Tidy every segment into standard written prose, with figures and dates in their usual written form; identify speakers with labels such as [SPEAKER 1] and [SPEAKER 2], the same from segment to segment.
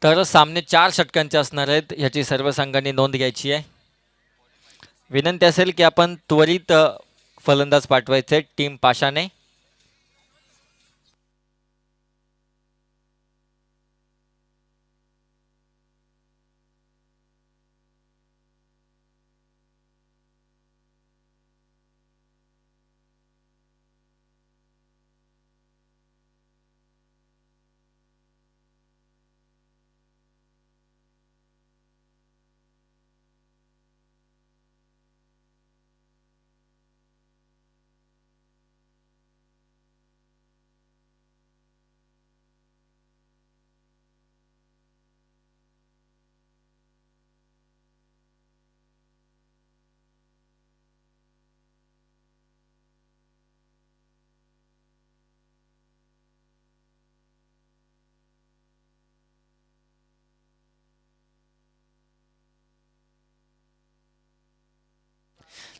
[SPEAKER 1] तर सामने 4 षटकांचे असणार आहेत, ह्याची सर्व संघांनी नोंद घ्यायची आहे. विनंती असेल की आपण त्वरित फलंदाज पाठवायचे टीम पाशाने.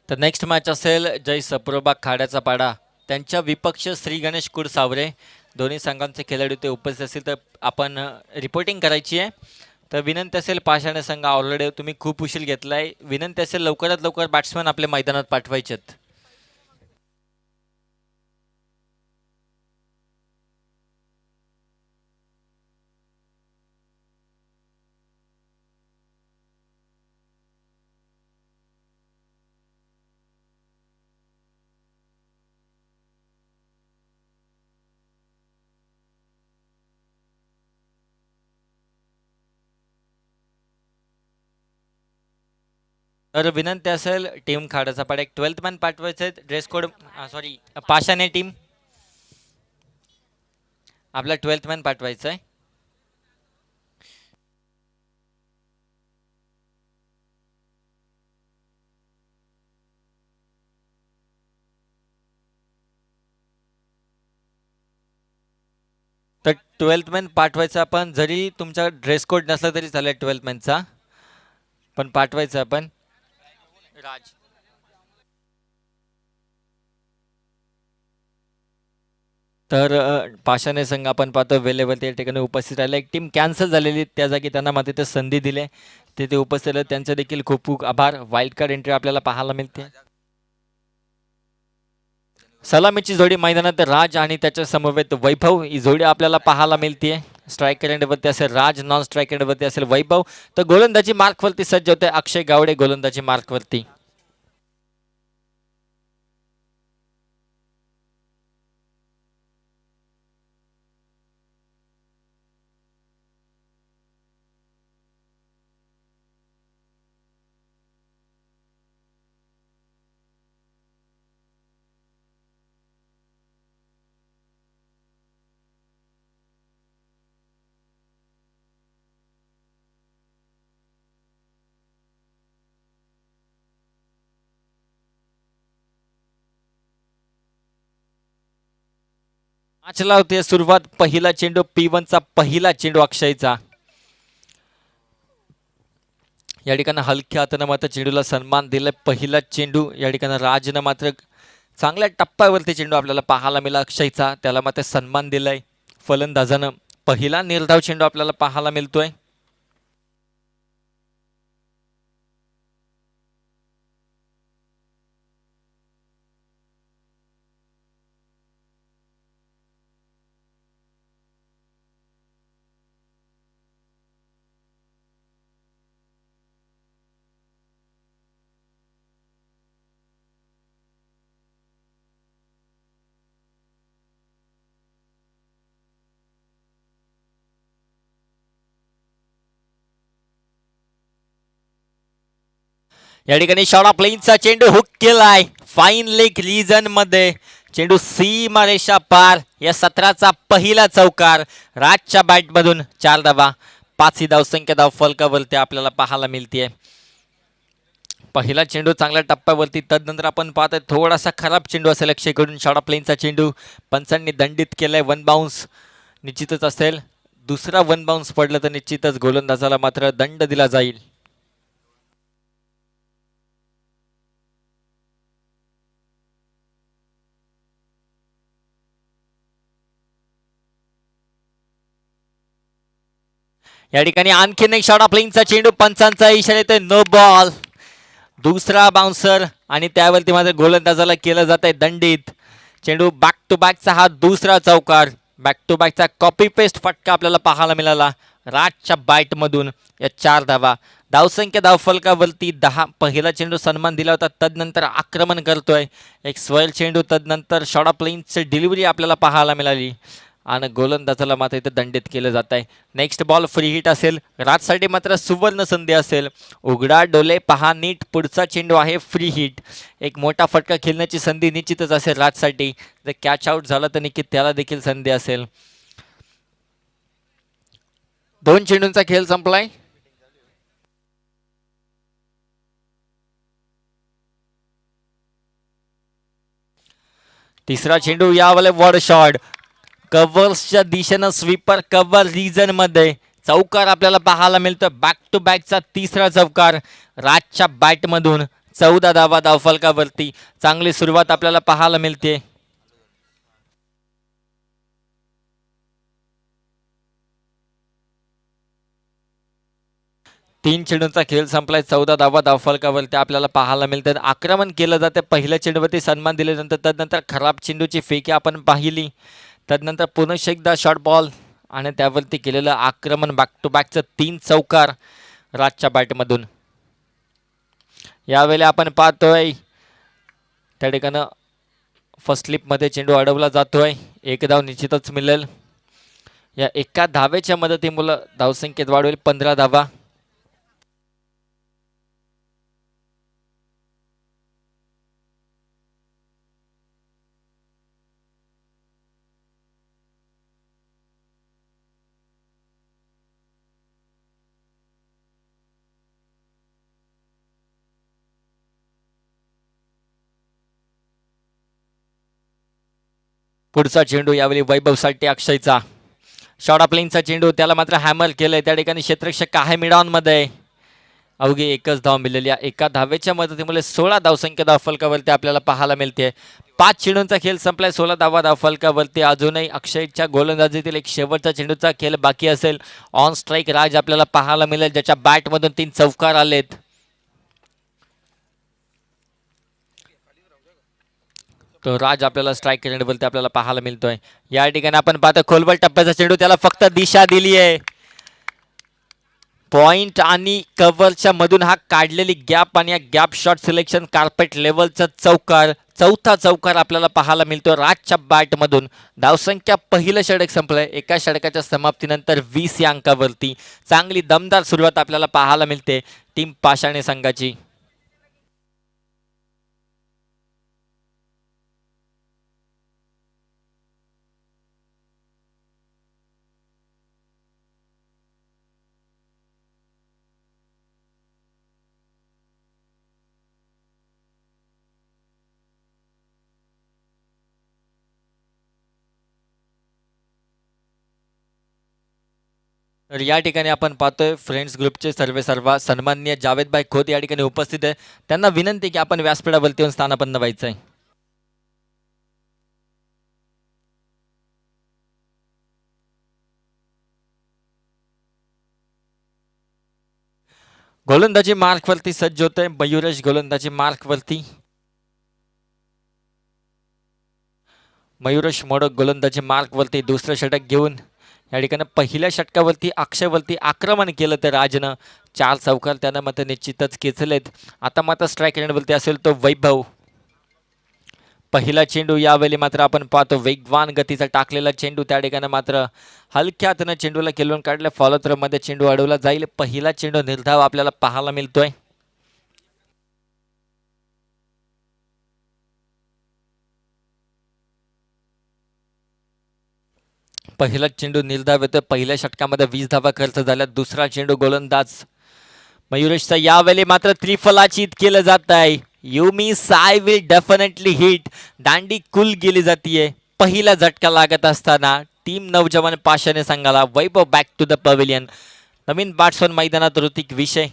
[SPEAKER 1] तर नेक्स्ट मॅच असेल जय सप्रोबा खाड्याचा पाडा त्यांच्या विपक्ष श्री गणेश कुडसावरे. दोन्ही संघांचे खेळाडू ते उपस्थित असतील तर आपण रिपोर्टिंग करायची आहे. तर विनंती असेल पाषाण संघ ऑलरेडी तुम्ही खूप उशीर घेतलाय. विनंती असेल लवकरात लवकर बॅट्समॅन आपल्या मैदानात पाठवायचेत. तर विनंती असेल टीम खाड्याचा पाडा एक 12th मॅन पाठवायचे ड्रेस कोड सॉरी पाषाणे टीम आपला 12th मॅन पाठवायचा आहे. तर 12th मॅन पाठवायचा आपण. जरी तुमचा ड्रेस कोड नसला तरी चालेल 12th मॅनचा, पण पाठवायचं आपण. राज तर पाषाणे संघ आपण पाहतो वेळेवरती या ठिकाणी उपस्थित राहिला. एक टीम कॅन्सल झालेली त्या जागी त्यांना मात्र ते संधी दिले तिथे उपस्थित राहिले त्यांचे देखील खूप खूप आभार. वाईल्ड कार्ड एंट्री आपल्याला पाहायला मिळते. सलामीची जोडी मैदानात राज आणि त्याच्या समवेत वैभव ही जोडी आपल्याला पाहायला मिळते. स्ट्राईक एंडवरती असेल राज, नॉन स्ट्राईक एंडवरती असेल वैभव. तर गोलंदाजी मार्कवरती सज्ज होते अक्षय गावडे गोलंदाजी मार्कवरती. मॅचला होते सुरुवात. पहिला चेंडू P1 चा पहिला चेंडू अक्षयचा. या ठिकाणी हलक्या हातानं मात्र चेंडूला सन्मान दिलाय. पहिला चेंडू या ठिकाणी राजनं मात्र चांगल्या टप्प्यावरती चेंडू आपल्याला पाहायला मिळाला अक्षयचा. त्याला मात्र सन्मान दिलाय फलंदाजानं. पहिला निर्धाव चेंडू आपल्याला पाहायला मिळतोय. या ठिकाणी शॉट ऑफ प्लेनचा चेंडू हुक केलाय फाईन लेग रिजन मध्ये. चेंडू सीमारेषा पार. या सत्राचा पहिला चौकार राजच्या बॅटमधून 4 धावा. 5 ही धावसंख्या धाव फलकावरती आपल्याला पाहायला मिळते. पहिला चेंडू चांगल्या टप्प्यावरती. तदनंतर आपण पाहतोय थोडासा खराब चेंडू असेल अक्षयकडून. शॉट ऑफ प्लेनचा चेंडू पंचांनी दंडित केलाय. 1 बाउन्स निश्चितच असेल. दुसरा 1 बाउन्स पडलं तर निश्चितच गोलंदाजाला मात्र दंड दिला जाईल. या ठिकाणी आणखीन एक शॉट प्लेइंगचा चेंडू, पंचांचा इशारा येतोय, नो बॉल. दुसरा बाउन्सर आणि त्यावरती मात्र गोलंदाजाला केलं जात आहे दंडित. चेंडू बॅक टू बॅकचा हा दुसरा चौकार, बॅक टू बॅकचा कॉपी पेस्ट फटका आपल्याला पाहायला मिळाला राजच्या बॅटमधून. या 4 धावा, धावसंख्या धावफलकावरती 10. पहिला चेंडू सन्मान दिला होता, तदनंतर आक्रमण करतोय एक स्वेल चेंडू, तदनंतर शॉर्ट प्लेइंगची डिलिव्हरी आपल्याला पाहायला मिळाली आणि गोलंदाजाला मात्र इथे दंडित केलं जात आहे. नेक्स्ट बॉल फ्री हिट असेल, राजसाठी मात्र सुवर्ण संधी असेल. उघडा डोले पहा नीट, पुढचा चेंडू आहे फ्री हिट. एक मोठा फटका खेळण्याची संधी निश्चितच असेल राजसाठी. जर कॅच आउट झाला तर नक्की त्याला देखील संधी असेल. 2 चेंडूंचा खेळ संपलाय. तिसरा चेंडू, यावले वॉड शॉट, कव्हर्सच्या दिशेनं स्वीपर, कव्हर रिजन मध्ये चौकार आपल्याला पाहायला मिळतो. बॅक टू बॅकचा तिसरा चौकार राजच्या बॅटमधून. 14 धावा धावफलकावरती. चांगली सुरुवात आपल्याला पाहायला मिळते. तीन चेंडूंचा खेळ संपलाय. 14 धावा धावफलकावरती आपल्याला पाहायला मिळतात. आक्रमण केलं जाते. पहिल्या चेंडूवरती सन्मान दिल्यानंतर तदनंतर खराब चेंडूची फेकी आपण पाहिली. तदनंतर पुनश्च एकदा शॉर्ट बॉल आणि त्यावरती केलेलं आक्रमण, बॅक टू बॅकचं 3 चौकार राजच्या बॅटमधून. यावेळी आपण पाहतोय त्या ठिकाणं फर्स्ट स्लिपमध्ये चेंडू अडवला जातोय. एक धाव निश्चितच मिळेल. या एका धावेच्या मदतीमुळे धावसंख्येत वाढ होईल 15 धावा. पुढचा चेंडू यावेळी वैभवसाठी अक्षयचा. शॉर्ट प्लेइंगचा चेंडू, त्याला मात्र हॅमर केलंय. त्या ठिकाणी क्षेत्ररक्षक आहे मिडॉनमध्ये. अवघी एकच धाव मिळाली. एका धावेच्या मदतीमुळे 16 धावसंख्या धावफलकावरती आपल्याला पाहायला मिळते. 5 चेंडूंचा खेळ संपलाय. 16 धावा धावफलकावरती. अजूनही अक्षयच्या गोलंदाजीतील एक शेवटचा चेंडूचा खेळ बाकी असेल. ऑन स्ट्राईक राज आपल्याला पाहायला मिळेल, ज्याच्या बॅटमधून 3 चौकार आलेत. तो राज आपल्याला स्ट्राईक केल्यावरती आपल्याला पाहायला मिळतोय. या ठिकाणी आपण पाहतो खोलवर टप्प्याचा चेंडू, त्याला फक्त दिशा दिली आहे. पॉइंट आणि कव्हरच्या मधून हा काढलेली गॅप आणि या गॅप शॉट सिलेक्शन कार्पेट लेवलचा चौकार, चौथा चौकार आपल्याला पाहायला मिळतो राजच्या बॅटमधून. धावसंख्या पहिलं षटक संपलंय. एका षटकाच्या समाप्तीनंतर 20 या अंकावरती चांगली दमदार सुरुवात आपल्याला पाहायला मिळते टीम पाषाणे संघाची. तर या ठिकाणी आपण पाहतोय फ्रेंड्स ग्रुपचे सर्व सन्माननीय जावेदभाई खोत या ठिकाणी उपस्थित आहे. त्यांना विनंती की आपण व्यासपीठावरती येऊन स्थानापन्न व्हायचं आहे. गोलंदाजी मार्कवरती सज्ज होतोय मयुरेश. गोलंदाजी मार्कवरती मयुरेश मोडक गोलंदाजी मार्कवरती दुसरं षटक घेऊन या ठिकाणी पहिल्या षटकावरती अक्षयवरती आक्रमण केलं तर राजनं. 4 चौकार त्यानं मात्र निश्चितच खेचलेत. आता मात्र स्ट्राईक रेंजवरती असेल तो वैभव. पहिला चेंडू, यावेळी मात्र आपण पाहतो वेगवान गतीचा टाकलेला चेंडू. त्या ठिकाणी मात्र हलक्या हातानं चेंडूला केलून काढलं. फॉलो थ्रोमध्ये चेंडू अडवला जाईल. पहिला चेंडू निर्धाव आपल्याला पाहायला मिळतोय. पहिला चेंडू निर्धाव येतोय. पहिल्या षटकामध्ये 20 धावा खर्च झाल्या. दुसरा चेंडू गोलंदाज मयुरेशचा, यावेळी मात्र त्रिफलाचीत केलं जात आहे. युमी साय विल डेफिनेटली हिट. दांडी कुल गेली जातीये. पहिला झटका लागत असताना टीम नवजवान पाषाणे संघाला. Vaibhav back to the pavilion. नवीन बॅट्समन मैदानात ऋतिक विषय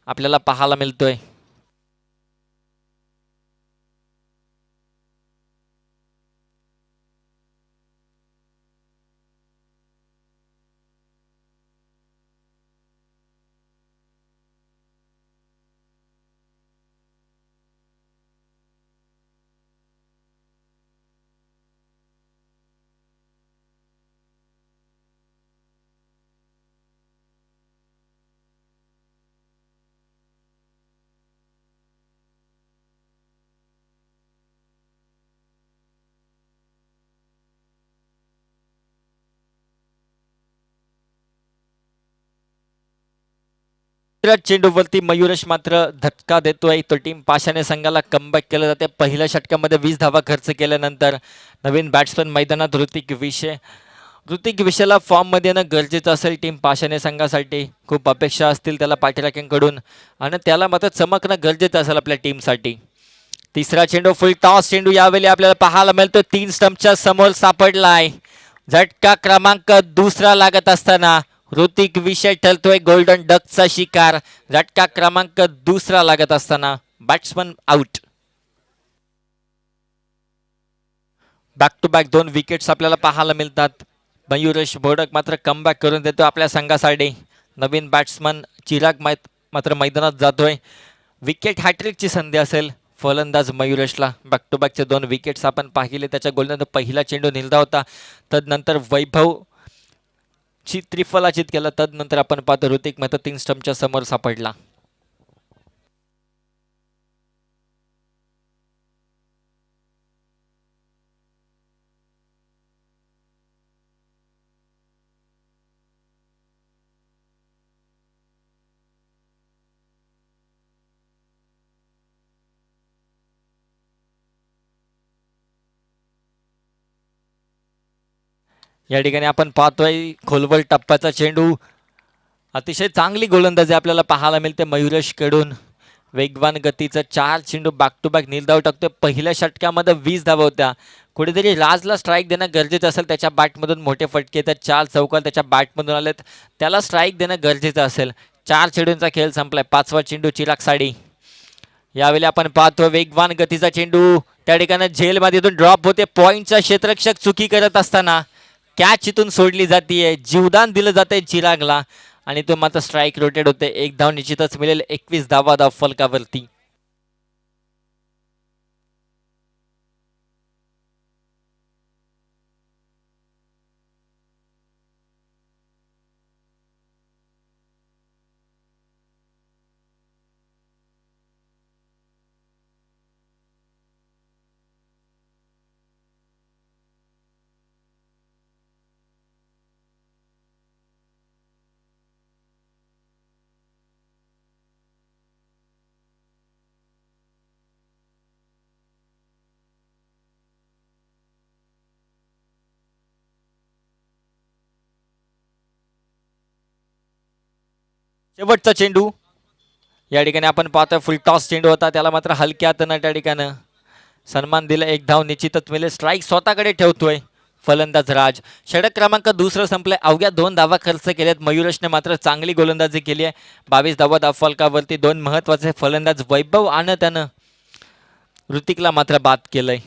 [SPEAKER 1] आपल्याला पाहायला मिळतोय. दुसऱ्या चेंडूवरती मयुरेश मात्र धक्का देतोय. तो टीम पाशाने संघाला कमबॅक केलं जाते. पहिल्या षटकामध्ये 20 धावा खर्च केल्यानंतर नवीन बॅट्समन मैदानात ऋतिक विषयला फॉर्ममध्ये येणं गरजेचं असेल टीम पाशाने संघासाठी. खूप अपेक्षा असतील त्याला पाठीराख्यांकडून आणि त्याला मात्र चमकणं गरजेचं असेल आपल्या टीमसाठी. तिसरा चेंडू फुल टॉस चेंडू यावेळी आपल्याला पाहायला मिळतो. 3 स्टंपच्या समोर सापडलाय. झटका क्रमांक दुसरा लागत असताना ऋतिक विषय ठरतोय गोल्डन डकचा शिकार. झटका क्रमांक दुसरा लागत असताना batsman out. Back to back 2 wickets आपल्याला पाहायला मिळतात. मयुरेश मोडक मात्र कमबॅक करून देतो आपल्या संघासाठी. नवीन बॅट्समन चिराग मात्र मैदानात जातोय. विकेट हॅट्रिकची संधी असेल फलंदाज मयुरेशला. बॅक टू बॅकचे 2 विकेट्स आपण पाहिले. त्याच्या गोलंदाज पहिला चेंडू निलदा होता. तदनंतर वैभव त्रिफलाचित केला. तदनंतर आपण पाहतो ऋतिक मात्र 3 स्टंपच्या समोर सापडला. या ठिकाणी आपण पाहतोय खोलवर टप्प्याचा चेंडू. अतिशय चांगली गोलंदाजी आपल्याला पाहायला मिळते मयुरेश कडून. वेगवान गतीचं 4 चेंडू बॅक टू बॅक निर्धाव टाकतोय. पहिल्या षटकामध्ये 20 धावा होत्या. कुठेतरी राजला स्ट्राईक देणं गरजेचं असेल. त्याच्या बॅटमधून मोठे फटके येतात. 4 चौकार त्याच्या बॅटमधून आलेत. त्याला स्ट्राईक देणं गरजेचं असेल. 4 चेंडूंचा खेळ संपलाय. 5वा चेंडू चिराग साडी. यावेळी आपण पाहतो वेगवान गतीचा चेंडू त्या ठिकाणी झेलमधून ड्रॉप होते. पॉईंटचा क्षेत्ररक्षक चुकी करत असताना कॅच इथून सोडली जाते. जीवदान दिलं जाते चिरागला आणि तो मात्र स्ट्राईक रोटेट होते. 1 धाव निश्चितच मिळेल. 21 धावा धाव फलकावरती. शेवटचा चेंडू या ठिकाणी आपण पाहतोय फुल टॉस चेंडू होता. त्याला मात्र हलक्यात न त्या ठिकाणी सन्मान दिला. 1 धाव निश्चितच मिळेल. स्ट्राईक स्वतःकडे ठेवतोय फलंदाज राज. षटक क्रमांक दुसरं संपलंय. अवघ्या 2 धावा खर्च केल्यात. मयुरेशने मात्र चांगली गोलंदाजी केली आहे. 22 धावा धाव फलकावरती. 2 महत्वाचे फलंदाज वैभव आणि त्यानं ऋतिकला मात्र बाद केलंय.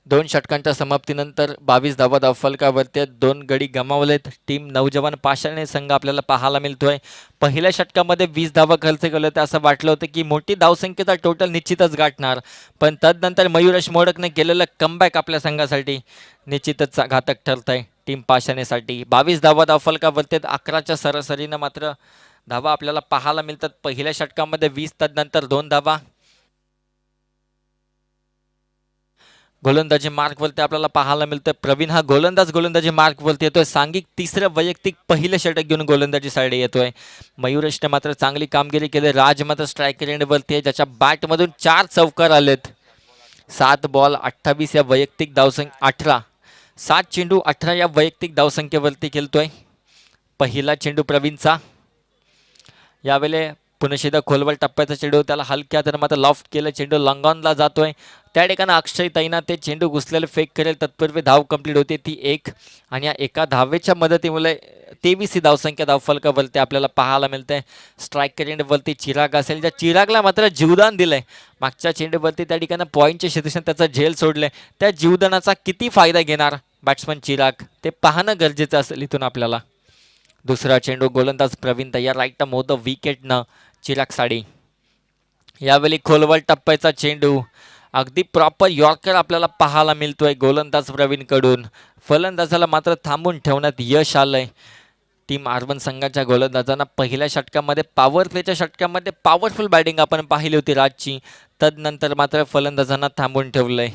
[SPEAKER 1] 2 षटकांच्या समाप्तीनंतर 22 धावा धाव फलकावरती. 2 गडी गमावलेत. टीम नौजवान पाषाणे संघ आपल्याला पाहायला मिळतोय. पहिल्या षटकामध्ये 20 धावा खर्च केलं तर असं वाटलं होतं की मोठी धावसंख्येचा टोटल निश्चितच गाठणार. पण तदनंतर मयुरेश मोडकने केलेलं कमबॅक आपल्या संघासाठी निश्चितच घातक ठरत आहे टीम पाषाणेसाठी. 22 धावा धाव फलकावरती. 11च्या सरासरीनं मात्र धावा आपल्याला पाहायला मिळतात. पहिल्या षटकामध्ये 20 तदनंतर 2 धावा. गोलंदाजी मार्कवरती आपल्याला पाहायला मिळतं. प्रवीण हा गोलंदाजी मार्कवरती येतोय. सांघिक 3रं वैयक्तिक पहिलं षटक घेऊन गोलंदाजी साईड येतोय. मयुरेशने मात्र चांगली कामगिरी केली. राज मात्र स्ट्राईक रेंजवरती आहे. ज्याच्या बॅटमधून 4 चौकार आलेत. 7 बॉल 28 या वैयक्तिक धावसंख्या 18 7 चेंडू 18 या वैयक्तिक धावसंख्येवरती खेळतोय. पहिला चेंडू प्रवीणचा. यावेळी पुन्हा खोलवर टप्प्याचा चेंडू त्याला हलक्या तर मात्र लॉफ्ट केलं. चेंडू लॉंगॉनला जातोय. त्या ठिकाणी अक्षय तैना ते चेंडू घुसलेलं फेक करेल. तत्पूर्वी धाव कंप्लीट होते ती 1 आणि या एका धावेच्या मदतीमुळे 23 ही धावसंख्या धाव फलकावरती आपल्याला पाहायला मिळते. स्ट्राईक रेंजवरती चिराग असेल. ज्या चिरागला मात्र जीवदान दिलंय. मागच्या चेंडूवरती त्या ठिकाणी पॉईंटचे क्षेत्रक्षण त्याचा झेल सोडले. त्या जीवदानाचा किती फायदा घेणार बॅट्समन चिराग ते पाहणं गरजेचं असेल इथून आपल्याला. दुसरा चेंडू गोलंदाज प्रवीण तयार. राईट मोद विकेटनं चिराग साडी. यावेळी खोलवर टप्प्याचा चेंडू अगदी प्रॉपर यॉर्कर आपल्याला पाहायला मिळतोय गोलंदाज प्रवीणकडून. फलंदाजाला मात्र थांबून ठेवण्यात यश आलंय टीम आर्बन संघाच्या गोलंदाजांना. पहिल्या षटकामध्ये पॉवर प्लेच्या षटकामध्ये पॉवरफुल बॅटिंग आपण पाहिली होती राजची. तदनंतर मात्र फलंदाजांना थांबून ठेवलंय.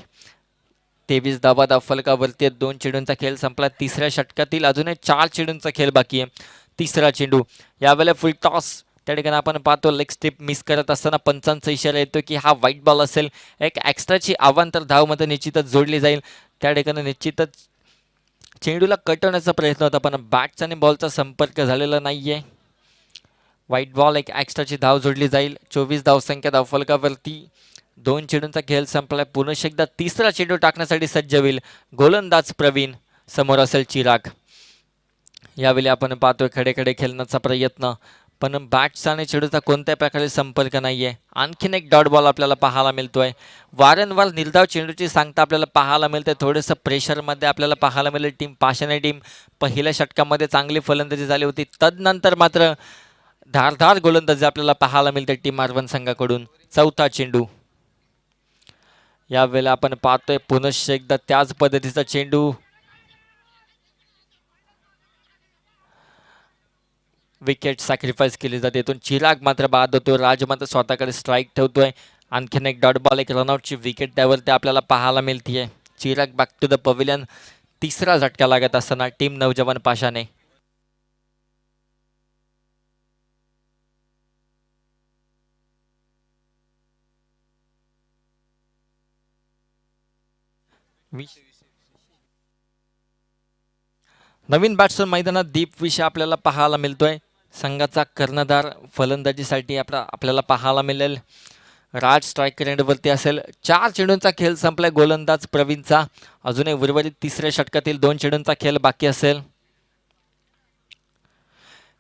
[SPEAKER 1] 23 धावा धाव फलकावरती. 2 चेंडूंचा खेळ संपला. 3ऱ्या षटकातील अजूनही 4 चेंडूंचा खेळ बाकी आहे. तिसरा चेंडू, यावेळेला फुल टॉस. त्या ठिकाणी आपण पाहतो लेग स्टेप मिस करत असताना पंचांचा इशारा येतो की हा व्हाईट बॉल असेल. एक एक्स्ट्राची अवांतर धावमध्ये निश्चितच जोडली जाईल. त्या ठिकाणी निश्चितच चेंडूला कटवण्याचा प्रयत्न होता पण बॅटचा आणि बॉलचा संपर्क झालेला नाहीये. व्हाईट बॉल, एक एक्स्ट्राची धाव जोडली जाईल. 24 धावसंख्या धावफलकावरती. 2 चेंडूंचा खेळ संपलाय. पुन्हा एकदा तिसरा चेंडू टाकण्यासाठी सज्ज होईल गोलंदाज प्रवीण. समोर असेल चिराग. यावेळी आपण पाहतोय खडे खेळण्याचा प्रयत्न पण बॅटचा आणि चेंडूचा कोणत्याही प्रकारे संपर्क नाहीये. आणखीन एक डॉट बॉल आपल्याला पाहायला मिळतोय. वारंवार निर्धाव चेंडूची सांगता आपल्याला पाहायला मिळते. थोडंसं प्रेशरमध्ये आपल्याला पाहायला मिळेल. टीम पाषाणे टीम पहिल्या षटकामध्ये चांगली फलंदाजी झाली होती. तदनंतर मात्र धारधार गोलंदाजी आपल्याला पाहायला मिळते टीम आरवन संघाकडून. चौथा चेंडू, यावेळेला आपण पाहतोय पुनश्च एकदा त्याच पद्धतीचा चेंडू. विकेट सॅक्रिफाईस केली जाते. इथून चिराग मात्र बाद होतो. राज मात्र स्वतःकडे स्ट्राईक ठेवतोय. आणखीन एक डॉट बॉल, एक रनआउटची विकेट त्यावरती आपल्याला पाहायला मिळतीये. Chirag back to the pavilion. तिसरा झटका लागत असताना टीम नवजवान पाषाणे. नवीन बॅट्समन मैदानात दीप विषय आपल्याला पाहायला मिळतोय. संघाचा कर्णधार फलंदाजीसाठी आपल्याला पाहायला मिळेल. राज स्ट्राईक रेंडवरती असेल. 4 चेंडूंचा खेळ संपलाय गोलंदाज प्रवीणचा. अजूनही उर्वरित तिसऱ्या षटकातील 2 चेंडूंचा खेळ बाकी असेल.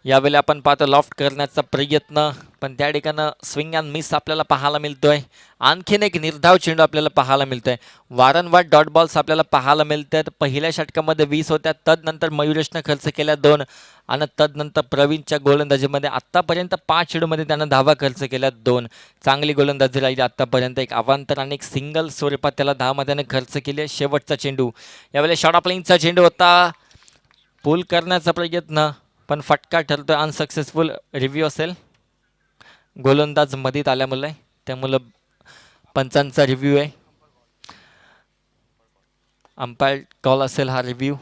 [SPEAKER 1] यावेळी आपण पाहतो लॉफ्ट करण्याचा प्रयत्न पण त्या ठिकाणी स्विंग अँड मिस आपल्याला पाहायला मिळतोय. आणखीन एक निर्धाव चेंडू आपल्याला पाहायला मिळतोय. वारंवार डॉट बॉल्स आपल्याला पाहायला मिळतात. पहिल्या षटकामध्ये 20 होत्या. तदनंतर मयुरेशनं खर्च केल्या 2 आणि तदनंतर प्रवीणच्या गोलंदाजीमध्ये आत्तापर्यंत 5 चेंडूमध्ये त्यानं धावा खर्च केल्या 2. चांगली गोलंदाजी राहिली आत्तापर्यंत. एक अवांतर आणि एक सिंगल स्वरूपात त्याला धावामध्ये खर्च केले. शेवटचा चेंडू, यावेळेला शॉर्ट ऑफ लाईनचा चेंडू होता. पूल करण्याचा प्रयत्न पण फटका ठरतोय. अनसक्सेसफुल रिव्ह्यू असेल. गोलंदाज मधीत आल्यामुळे त्यामुळं पंचांचा रिव्ह्यू आहे. अंपायर कॉल असेल हा रिव्ह्यू.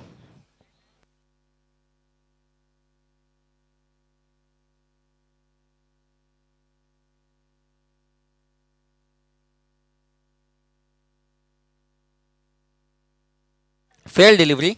[SPEAKER 1] Fail delivery.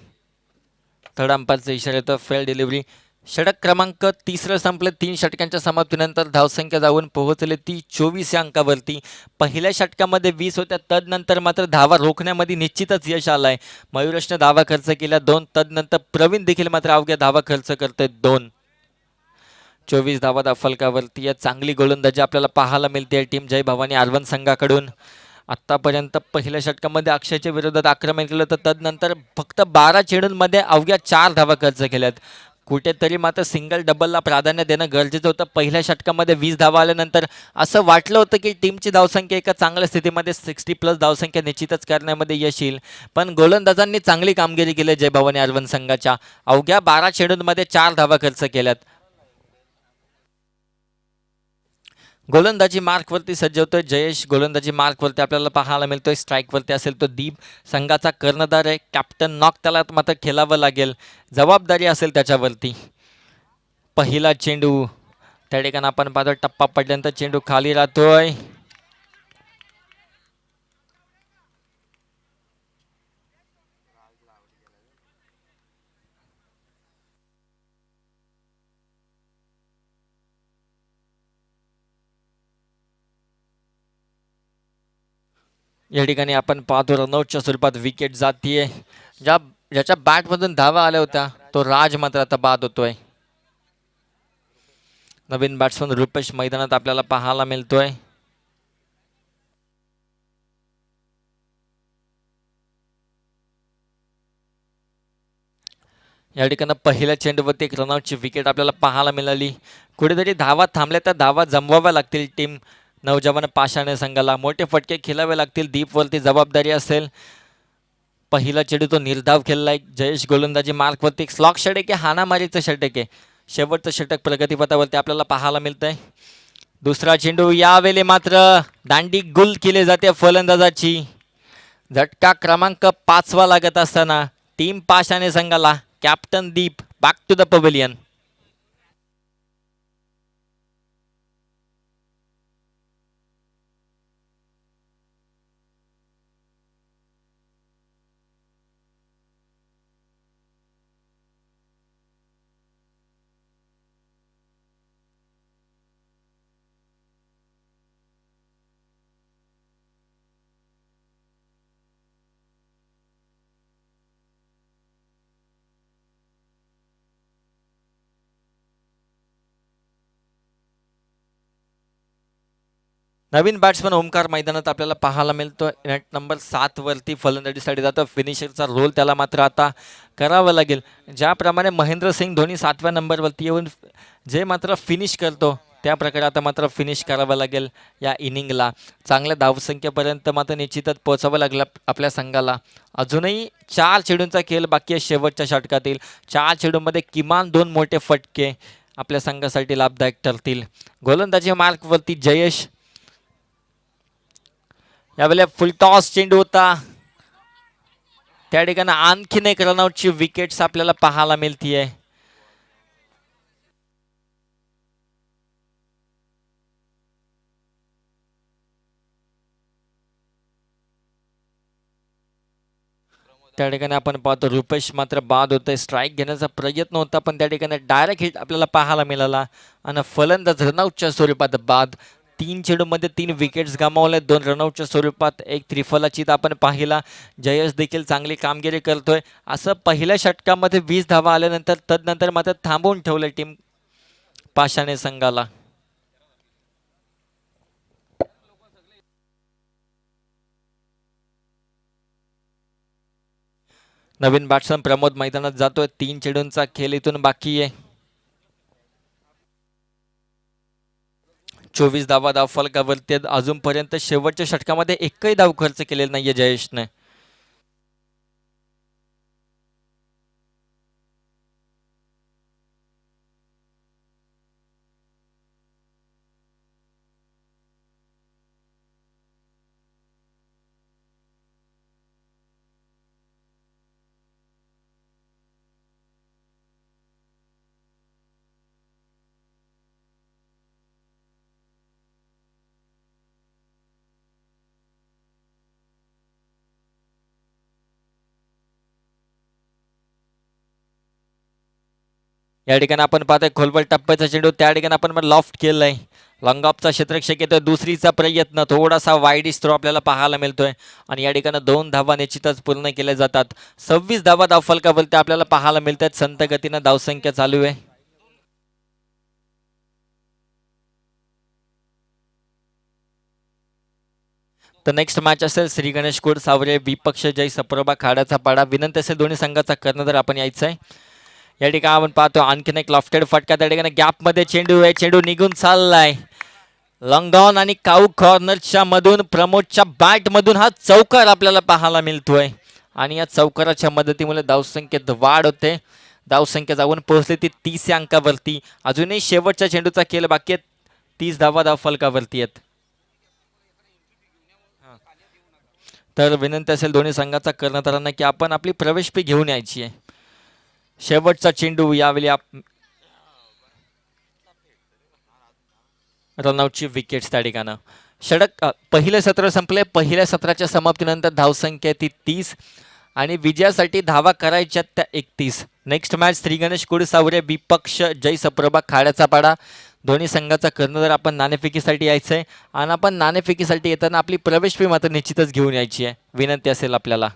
[SPEAKER 1] थर्ड अंपायरचा इशारा येतो. Fail delivery. षटक क्रमांक 3 संपले. 3 षटकांच्या समाप्तीनंतर धावसंख्या जाऊन पोहोचले ती 24 या अंकावरती. पहिल्या षटकामध्ये 20 होत्या. तदनंतर मात्र धावा रोखण्यामध्ये निश्चितच यश आलंय. मयुरेशने धावा खर्च केल्या 2. तदनंतर प्रवीण देखील मात्र अवघ्या धावा खर्च करतोय 2. 24 धावा फलकावरती. या चांगली गोलंदाजी आपल्याला पाहायला मिळते टीम जय भवानी आरवन संघाकडून. आत्तापर्यंत पहिल्या षटकामध्ये अक्षयच्या विरोधात आक्रमण केलं तर तदनंतर फक्त 12 चेंडूंमध्ये अवघ्या 4 धावा खर्च केल्यात. कुठेतरी मात्र सिंगल डबलला प्राधान्य देणं गरजेचं होतं. पहिल्या षटकामध्ये 20 धावा आल्यानंतर असं वाटलं होतं की टीमची धावसंख्या एका चांगल्या स्थितीमध्ये 60+ धावसंख्या निश्चितच करण्यामध्ये यश येईल. पण गोलंदाजांनी चांगली कामगिरी केली जय भवानी आरवन संघाच्या. अवघ्या 12 चेंडूंमध्ये 4 धावा खर्च केल्यात. गोलंदाजी मार्कवरती सज्ज होतोय जयेश. गोलंदाजी मार्कवरती आपल्याला पाहायला मिळतोय. स्ट्राईकवरती असेल तो दीप. संघाचा कर्णधार आहे. कॅप्टन नॉक त्याला मात्र खेळावं लागेल. जबाबदारी असेल त्याच्यावरती. पहिला चेंडू, त्या ठिकाणी आपण पाहतो टप्पा पडल्यानंतर चेंडू खाली राहतोय. या ठिकाणी आपण पाहतो रनआउटच्या स्वरूपात विकेट जातीये. ज्याच्या बॅटमधून धावा आल्या होत्या तो राज मात्र आता बाद होतोय. नवीन बॅट्समन रुपेश मैदानात आपल्याला पाहायला मिळतोय. या ठिकाणी पहिल्या चेंडूवरती एक रनआउटची विकेट आपल्याला पाहायला मिळाली. कुठेतरी धावा थांबल्या तर धावा जमवाव्या लागतील टीम नवजवान पाषाणे संघाला. मोठे फटके खेळावे लागतील. दीपवरती जबाबदारी असेल. पहिला चेंडू तो निर्धाव खेळलाय. जयेश गोलंदाजी मार्कवरती एक स्लॉक षटक आहे. हाणामारीचं षटक आहे. शेवटचं षटक प्रगतीपथावरती आपल्याला पाहायला मिळतंय. दुसरा चेंडू, यावेळी मात्र दांडी गुल केली जाते फलंदाजाची. झटका क्रमांक 5वा लागत असताना टीम पाषाणे संघाला captain Deep back to the pavilion. नवीन बॅट्समन ओमकार मैदानात आपल्याला पाहायला मिळतो. नेट नंबर 7 वरती फलंदाजीसाठी जातो. फिनिशरचा रोल त्याला मात्र आता करावा लागेल. ज्याप्रमाणे महेंद्रसिंग धोनी 7व्या नंबरवरती येऊन जे मात्र फिनिश करतो त्या प्रकारे आता मात्र फिनिश करावं लागेल या इनिंगला. चांगल्या धावसंख्येपर्यंत मात्र निश्चितच पोहोचावं लागलं आपल्या संघाला. अजूनही 4 चेंडूंचा खेळ बाकी आहे शेवटच्या षटकातील. 4 चेंडूंमध्ये किमान 2 मोठे फटके आपल्या संघासाठी लाभदायक ठरतील. गोलंदाजी मार्कवरती जयेश. यावेळेला फुलटॉस चेंडू होता. त्या ठिकाणी आणखीन एक रनआउटची विकेट्स आपल्याला पाहायला मिळतीये. त्या ठिकाणी आपण पाहतो रुपेश मात्र बाद होतोय. स्ट्राईक घेण्याचा प्रयत्न होता पण त्या ठिकाणी डायरेक्ट हिट आपल्याला पाहायला मिळाला आणि फलंदाज रनआउटच्या स्वरूपात बाद. 3 चेंडूमध्ये 3 विकेट्स गमावल्या. 2 रनआउटच्या स्वरूपात एक त्रिफलाचीत आपण पाहिला. जयेश देखील चांगली कामगिरी करतोय. असं पहिल्या षटकामध्ये 20 धावा आल्यानंतर तदनंतर मात्र थांबवून ठेवलं टीम पाषाणे संघाला. नवीन बॅट्समन प्रमोद मैदानात जातोय. 3 चेंडूंचा खेळ इथून बाकी आहे. 24 धावा फलकावरती अजूनपर्यंत शेवटच्या षटकामध्ये एकही धाव खर्च केलेला नाहीये जयेशने. या ठिकाणी आपण पाहतोय खोलवर टप्प्याचा चेंडू. त्या ठिकाणी आपण लॉफ्ट केलंय. लॉंग ऑफचा क्षेत्ररक्षक येतोय. दुसरीचा प्रयत्न थोडासा वाईडिश थ्रो आपल्याला पाहायला मिळतोय आणि या ठिकाणी 2 धावा निश्चितच पूर्ण केल्या जातात. 26 धावा धावफलकावरती आपल्याला पाहायला मिळतात. संत गतीनं धावसंख्या चालू आहे. तर नेक्स्ट मॅच असेल श्री गणेश कोड सावरे विपक्ष जय सप्रभा खाड्याचा पाडा. विनंती असेल दोन्ही संघाचा कर्णधार आपण यायचं आहे. या ठिकाणी आपण पाहतो आणखीन एक लॉफ्टेड फटका. त्या ठिकाणी गॅपमध्ये चेंडू आहे. चेंडू निघून चाललाय. लॉंग ऑन आणि काऊ कॉर्नरच्या मधून प्रमोदच्या बॅट मधून हा चौकार आपल्याला पाहायला मिळतोय आणि या चौकाराच्या मदतीमुळे धावसंख्येत वाढ होते. धावसंख्या जाऊन पोहोचली ती 30 अंकावरती. अजूनही शेवटच्या चेंडूचा खेळ बाकी आहे. 30 धावा धाव फलकावरती आहेत. तर विनंती असेल दोन्ही संघाचा कर्णधारांना की आपण आपली प्रवेश फी घेऊन यायची आहे. शेवटचा चेंडू यावेळी रनआउटची विकेट्स त्या ठिकाणं. षटक पहिलं सत्र संपले. पहिल्या सत्राच्या समाप्तीनंतर धावसंख्या ती 30 आणि विजयासाठी धावा करायच्या त्या 31. नेक्स्ट मॅच श्री गणेश कुड सावरे विपक्ष जय सप्रभा खाड्याचा पाडा. दोन्ही संघाचा कर्णधार आपण नाणेफेकीसाठी यायचं आहे आणि आपण नाणेफेकीसाठी येताना आपली प्रवेश फी मात्र निश्चितच घेऊन यायची आहे. विनंती असेल आपल्याला.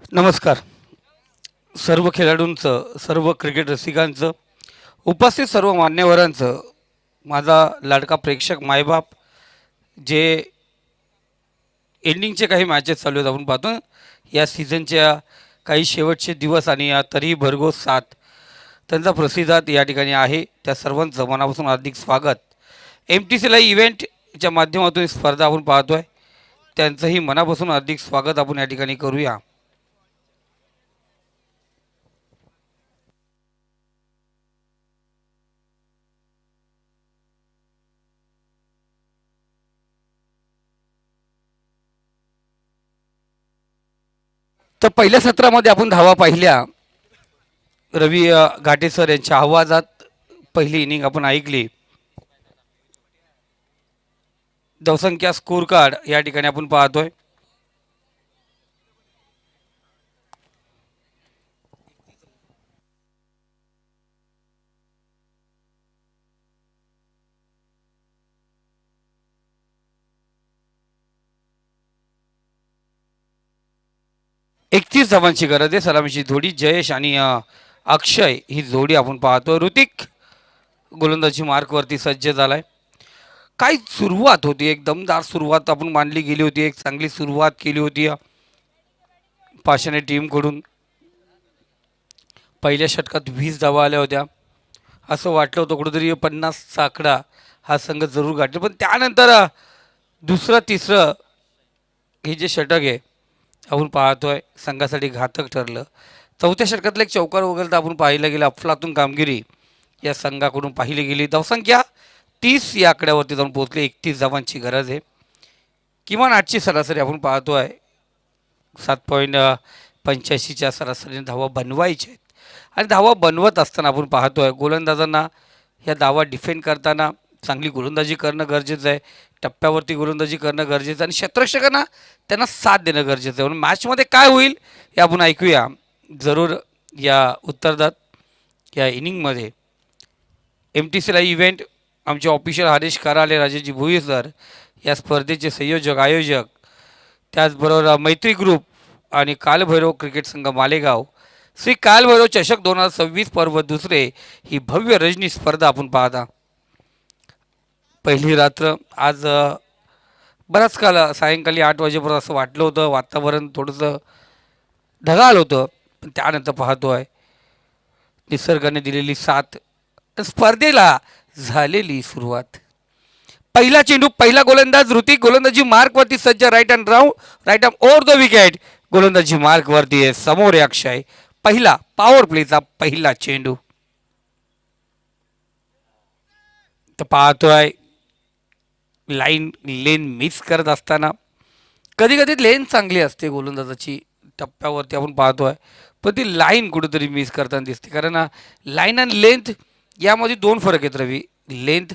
[SPEAKER 2] नमस्कार. सर्व खेळाडूंचं, सर्व क्रिकेट रसिकांचं, उपस्थित सर्व मान्यवरांचं, माझा लाडका प्रेक्षक मायबाप, जे एंडिंगचे काही मॅचेस चालू आहेत आपण पाहतो या सीझनच्या काही शेवटचे दिवस आणि तरीही भरघोस साथ त्यांचा प्रतिसाद या ठिकाणी आहे. त्या सर्वांचं मनापासून हार्दिक स्वागत. MTC लाईव्ह इव्हेंटच्या माध्यमातून ही स्पर्धा आपण पाहतोय, त्यांचंही मनापासून हार्दिक स्वागत आपण या ठिकाणी करूया. तर पहिल्या सत्रामध्ये आपण धावा पाहिल्या. रवी घाटे सर यांच्या आवाजात पहिली इनिंग आपण ऐकली. धावसंख्या स्कोर कार्ड या ठिकाणी आपण पाहतोय. एकतीस धावांची गरज आहे. सलामीची जोडी जयेश आणि अक्षय ही जोडी आपण पाहतो. ऋतिक गोलंदाजी मार्कवरती सज्ज झालाय. काय सुरुवात होती, एक दमदार सुरुवात आपण मानली गेली होती. एक चांगली सुरुवात केली होती पाषाणे टीमकडून. पहिल्या षटकात 20 धावा आल्या होत्या. असं वाटलं होतं कुठंतरी 50चा आकडा हा संघ जरूर गाठेल, पण त्यानंतर दुसरं तिसरं हे जे षटक आहे आपण पाहतोय संघासाठी घातक ठरलं. चौथ्या षटकातलं एक चौकार वगैरे आपण पाहिलं गेलं. अफलातून कामगिरी या संघाकडून पाहिली गेली. धावसंख्या 30 या आकड्यावरती जाऊन पोहोचले. 31 धावांची गरज आहे. किमान 8ची सरासरी आपण पाहतोय. 7.85च्या सरासरीने धावा बनवायच्या आहेत. आणि धावा बनवत असताना आपण पाहतोय गोलंदाजांना ह्या धावा डिफेंड करताना चांगली गोलंदाजी करणं गरजेचं आहे. टप्प्यावरती गोलंदाजी करणं गरजेचं आहे आणि क्षेत्ररक्षकांना त्यांना साथ देणं गरजेचं आहे. म्हणून मॅचमध्ये काय होईल हे आपण ऐकूया जरूर या उत्तरार्धात. या इनिंगमध्ये MTC लाईव्ह इव्हेंट आमचे ऑफिशियल हरीश कराले, राजेजी भोई सर, या स्पर्धेचे संयोजक आयोजक, त्याचबरोबर मैत्री ग्रुप आणि कालभैरव क्रिकेट संघ मालेगाव, श्री कालभैरव चषक 2026 पर्व दुसरे ही भव्य रजनी स्पर्धा आपण पाहता. पहिली रात्र आज बराच काल सायंकाळी 8 वाजेपर्यंत असं वाटलं होतं. वातावरण थोडंसं ढगाळ होतं, पण त्यानंतर पाहतोय निसर्गाने दिलेली साथ, स्पर्धेला झालेली सुरुवात. पहिला चेंडू, पहिला गोलंदाज ऋतिक, गोलंदाजी मार्कवरती सज्ज. Right and round, right arm over the wicket. गोलंदाजी मार्कवरती आहे. समोर आहे अक्षय. पहिला पॉवर प्लेचा पहिला चेंडू. तर पाहतोय लाईन लेन मिस करत असताना कधी कधी लेन चांगली असते गोलंदाजाची टप्प्यावरती आपण पाहतोय, पण ती लाईन कुठेतरी मिस करताना दिसते. कारण लाईन आणि लेंथ यामध्ये दोन फरक आहेत रवी. लेंथ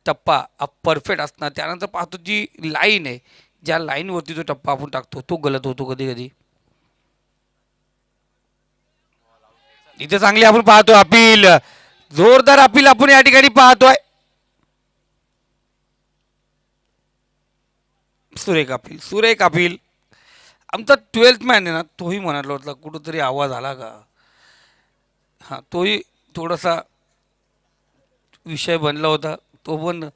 [SPEAKER 2] टप्पा परफेक्ट असणार, त्यानंतर पाहतो जी लाईन आहे, ज्या लाईनवरती जो टप्पा आपण टाकतो तो गलत होतो कधी कधी. इथे चांगली आपण पाहतोय अपील, जोरदार अपील आपण या ठिकाणी पाहतोय. सुरेख अपील, सुरेख अपील. आमचा 12th मॅन आहे ना, तोही म्हणाला होता कुठंतरी आवाज आला का. हां, तोही थोडासा विषय बनला होता. तो पण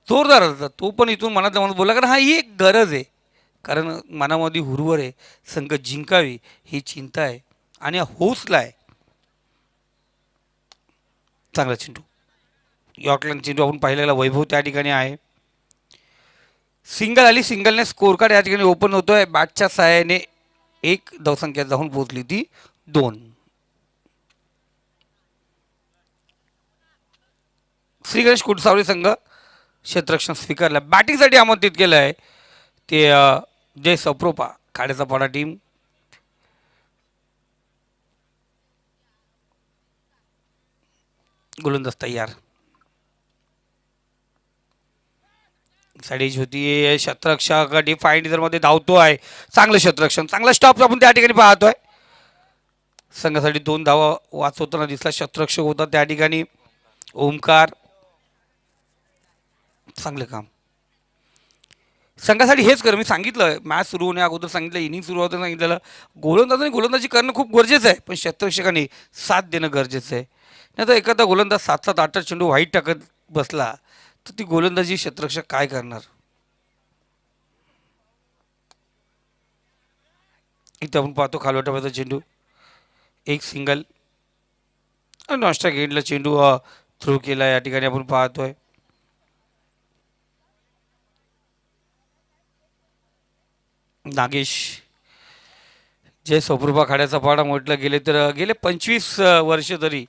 [SPEAKER 2] जोरदार होता. तो पण इथून मनातल्या मनात बोलला, कारण हा ही एक गरज आहे. कारण मनामध्ये हुरवर आहे, संघ जिंकावी ही चिंता आहे आणि हा हौसला आहे. चांगला चेंडू, यॉर्कलँड चेंडू आपण पाहिलेला. वैभव त्या ठिकाणी आहे. सिंगल आली, सिंगलने स्कोर कार्ड या ठिकाणी ओपन होतोय. बॅटच्या सहाय्याने एक धावसंख्या जाऊन पोहोचली ती 2. श्री गणेश कुटसावळी संघ क्षेत्ररक्षण स्वीकारलं. बॅटिंगसाठी आमंत्रित केलं आहे ते जय सप्रोपा खाड्याचा पाडा टीम. गोलंदाज तयार. साडीज होती. क्षेत्ररक्षक डिफाईंडर मध्ये धावतो आहे. चांगलं क्षेत्ररक्षण, चांगला स्टॉप आपण त्या ठिकाणी पाहतोय. संघासाठी 2 धावा वाचवताना दिसला क्षेत्ररक्षक होता त्या ठिकाणी ओमकार. चांगलं काम. संघासाठी हेच कर मी सांगितलं मॅच सुरू होण्या अगोदर सांगितलं इनिंग सुरू होताना सांगितलेलं गोलंदाजाने गोलंदाजी करणं खूप गरजेचं आहे पण क्षेत्ररक्षकांनी साथ देणं गरजेचं आहे नाही तर एखादा गोलंदाज 7-7 8 चेंडू वाईट टाकत बसला तर ती गोलंदाजी क्षेत्ररक्षक काय करणार. इथं आपण पाहतो खालवटाचा चेंडू एक सिंगल नॉस्ट्रा गेटला चेंडू थ्रो केला या ठिकाणी आपण पाहतोय. नागेश जे सोपरूपा खाड्याचा पाडा म्हटलं गेले तर गेले 25 वर्ष तरी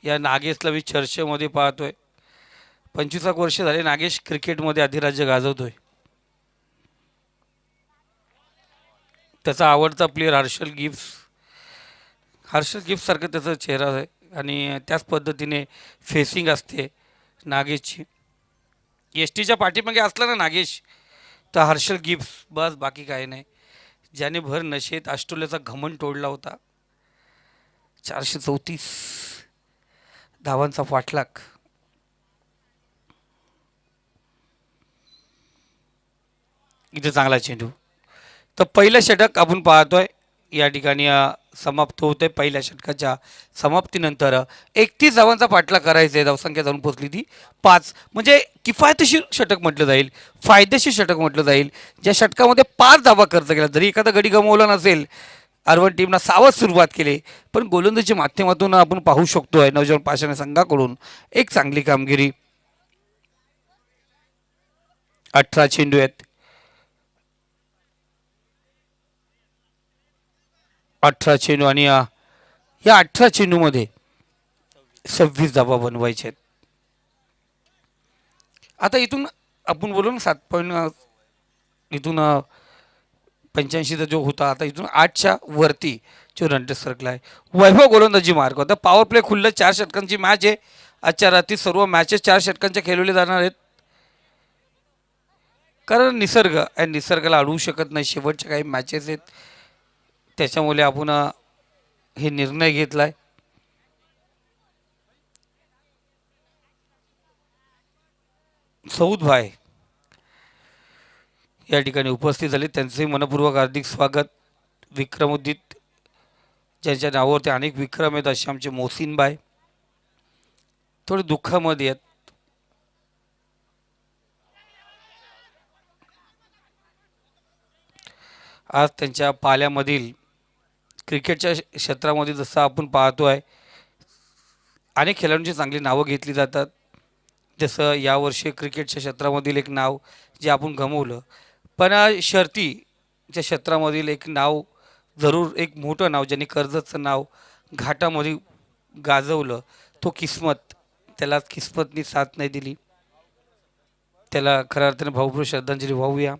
[SPEAKER 2] या नागेशला मी चर्चेमध्ये पाहतोय. 25 वर्ष झाले नागेश क्रिकेटमध्ये अधिराज्य गाजवतोय. त्याचा आवडता प्लेयर हर्षल गिफ्टसारखं त्याचा चेहरा आहे आणि त्याच पद्धतीने फेसिंग असते नागेशची. एस टीच्या पाठीमागे असला ना नागेश तर हर्षल गिफ्ट बस बाकी काही नाही. ज्याने भर नशेत ऑस्ट्रेलियाचा घमंड तोडला होता. 434 धावांचा पाठलाग. इथे चांगला चेंडू तर पहिलं षटक आपण पाहतोय या ठिकाणी समाप्त होतंय. पहिल्या षटकाच्या समाप्तीनंतर 31 धावांचा पाठलाग करायचा आहे. धावसंख्या जाऊन पोहोचली ती 5 म्हणजे किफायतशीर षटक म्हटलं जाईल फायदेशीर षटक म्हटलं जाईल. ज्या षटकामध्ये 5 धावा खर्च केला जरी एखादा गडी गमावला नसेल अर्वन टीमनं सावध सुरुवात केली पण गोलंदाजीच्या माध्यमातून आपण पाहू शकतोय नवजवान पाषाण संघाकडून एक चांगली कामगिरी. 18 चेंडू आहेत. 18 चेंडू आणि या 18 चेंडूमध्ये 26 धावा बनवायचे आहेत. आता इथून आपण बोलू ना 7 पॉईंट इथून 85चा जो होता आता इथून 8च्या वरती जो रन रेस सरकला आहे. वैभव गोलंदाजी मार्ग होता. पॉवर प्ले खुल्लं 4 षटकांची मॅच आहे. आजच्या रात्री सर्व मॅचेस 4 षटकांच्या खेळवले जाणार आहेत कारण निसर्गाला अडवू शकत नाही. शेवटच्या काही मॅचेस आहेत त्याच्यामुळे आपण हे निर्णय घेतलाय. सौद भाई या ठिकाणी उपस्थित झाले त्यांचे मनपूर्वक हार्दिक स्वागत. विक्रमोदित ज्यांच्या नावावरती अनेक विक्रम आहेत असे आमचे मोहसिन भाई थोडे दुःखामध्ये आहेत. आज त्यांच्या पाल्यामधील क्रिकेटच्या क्षेत्रामध्ये जसं आपण पाहतोय अनेक खेळाडूंची चांगली नावं घेतली जातात. जसं यावर्षी क्रिकेटच्या क्षेत्रामधील एक नाव जे आपण गमावलं पण शर्तीच्या क्षेत्रामधील एक नाव जरूर एक मोठं नाव ज्यांनी कर्जतचं नाव घाटामध्ये गाजवलं तो किस्मत. त्याला किस्मतनी साथ नाही दिली. त्याला खऱ्या अर्थाने भावपूर्ण श्रद्धांजली वाहूया.